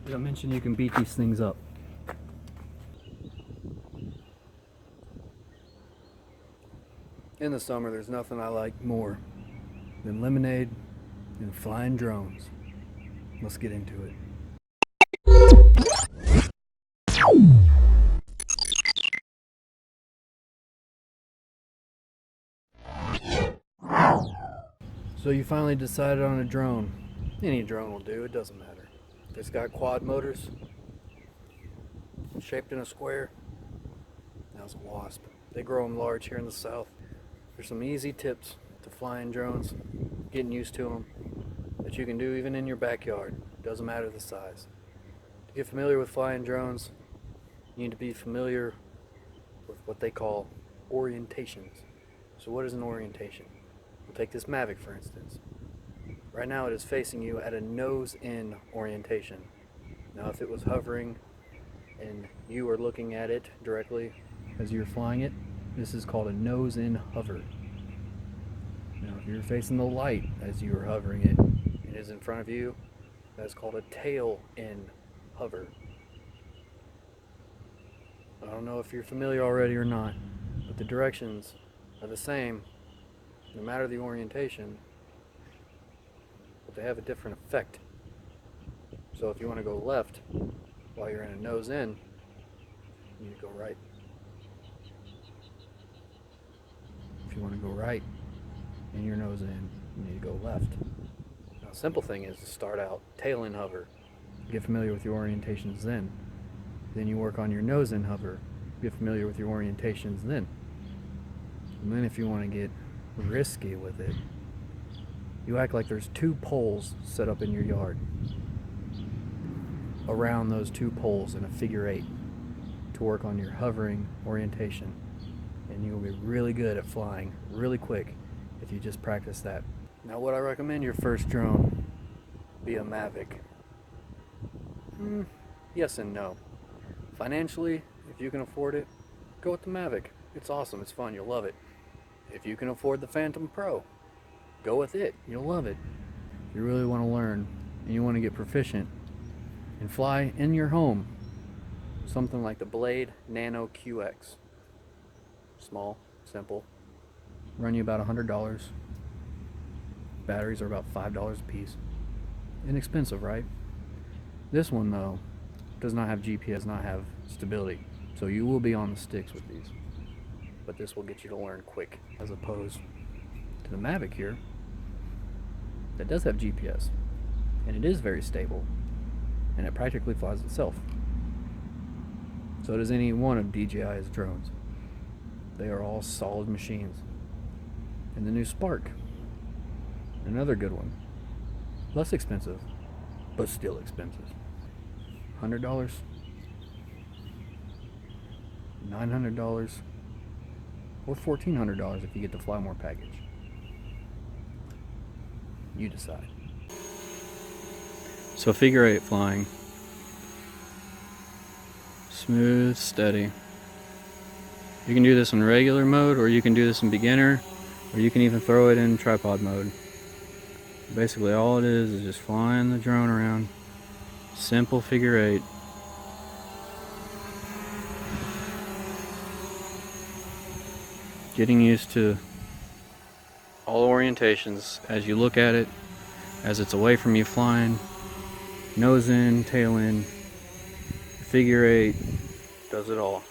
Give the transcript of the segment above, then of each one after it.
Did I mention you can beat these things up? In the summer, there's nothing I like more than lemonade and flying drones. Let's get into it. So you finally decided on a drone. Any drone will do, it doesn't matter. If it's got quad motors, shaped in a square, now it's a wasp. They grow them large here in the south. There's some easy tips to flying drones, getting used to them, that you can do even in your backyard. Doesn't matter the size. To get familiar with flying drones, you need to be familiar with what they call orientations. So what is an orientation? We'll take this Mavic for instance. Right now it is facing you at a nose-in orientation. Now if it was hovering and you are looking at it directly as you're flying it, this is called a nose-in hover. Now if you're facing the light as you are hovering it, it is in front of you, that is called a tail-in hover. I don't know if you're familiar already or not, but the directions are the same no matter the orientation, but they have a different effect. So if you want to go left while you're in a nose in, you need to go right. If you want to go right and your nose in, you need to go left. Now, the simple thing is to start out tail in hover, get familiar with your orientations then. Then you work on your nose in hover, get familiar with your orientations then. And then if you want to get risky with it, you act like there's two poles set up in your yard. Around those two poles in a figure eight to work on your hovering orientation. And you'll be really good at flying really quick if you just practice that. Now would I recommend your first drone be a Mavic? Yes and no. Financially, if you can afford it, go with the Mavic. It's awesome, it's fun, you'll love it. If you can afford the Phantom Pro, go with it, you'll love it. If you really want to learn and you want to get proficient and fly in your home, something like the Blade Nano QX. Small, simple, run you about $100. Batteries are about $5 a piece. Inexpensive, right? This one though does not have GPS, does not have stability, so you will be on the sticks with these. But this will get you to learn quick, as opposed to the Mavic here that does have GPS, and it is very stable, and it practically flies itself. So does any one of DJI's drones. They are all solid machines. And the new Spark, another good one. Less expensive, but still expensive. $100, $900, or $1,400 if you get the Fly More package. You decide. So figure eight flying. Smooth, steady. You can do this in regular mode, or you can do this in beginner, or you can even throw it in tripod mode. Basically all it is just flying the drone around. Simple figure eight. Getting used to all orientations as you look at it, as it's away from you flying, nose in, tail in, figure eight, does it all.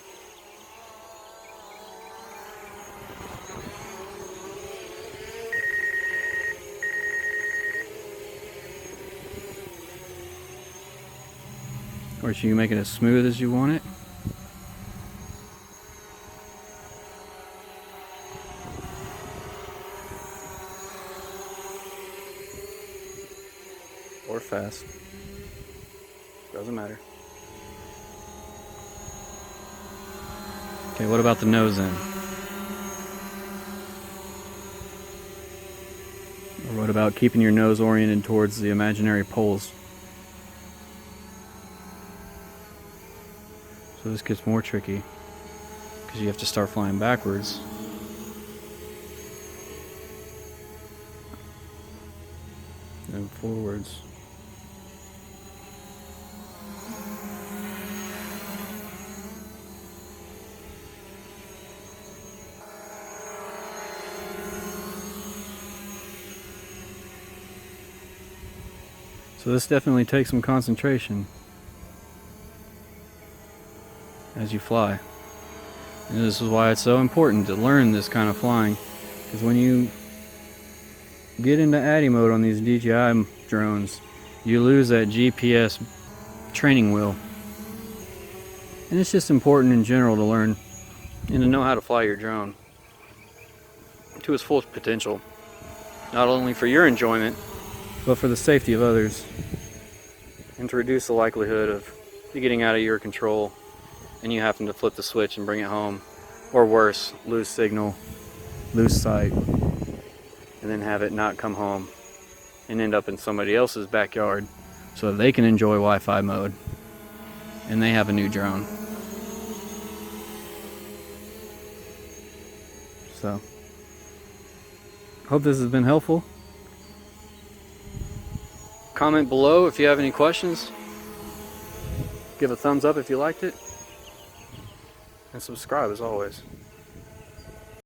Of course, you can make it as smooth as you want it. Or fast. Doesn't matter. Okay, what about the nose end? Or what about keeping your nose oriented towards the imaginary poles? So this gets more tricky because you have to start flying backwards. And forwards. So this definitely takes some concentration as you fly. And this is why it's so important to learn this kind of flying, because when you get into ADI mode on these DJI drones, you lose that GPS training wheel. And it's just important in general to learn and to know how to fly your drone to its full potential, not only for your enjoyment, but for the safety of others, and to reduce the likelihood of it getting out of your control and you having to flip the switch and bring it home, or worse, lose signal, lose sight, and then have it not come home and end up in somebody else's backyard so that they can enjoy Wi-Fi mode and they have a new drone. So, hope this has been helpful. Comment below if you have any questions. Give a thumbs up if you liked it. And subscribe as always.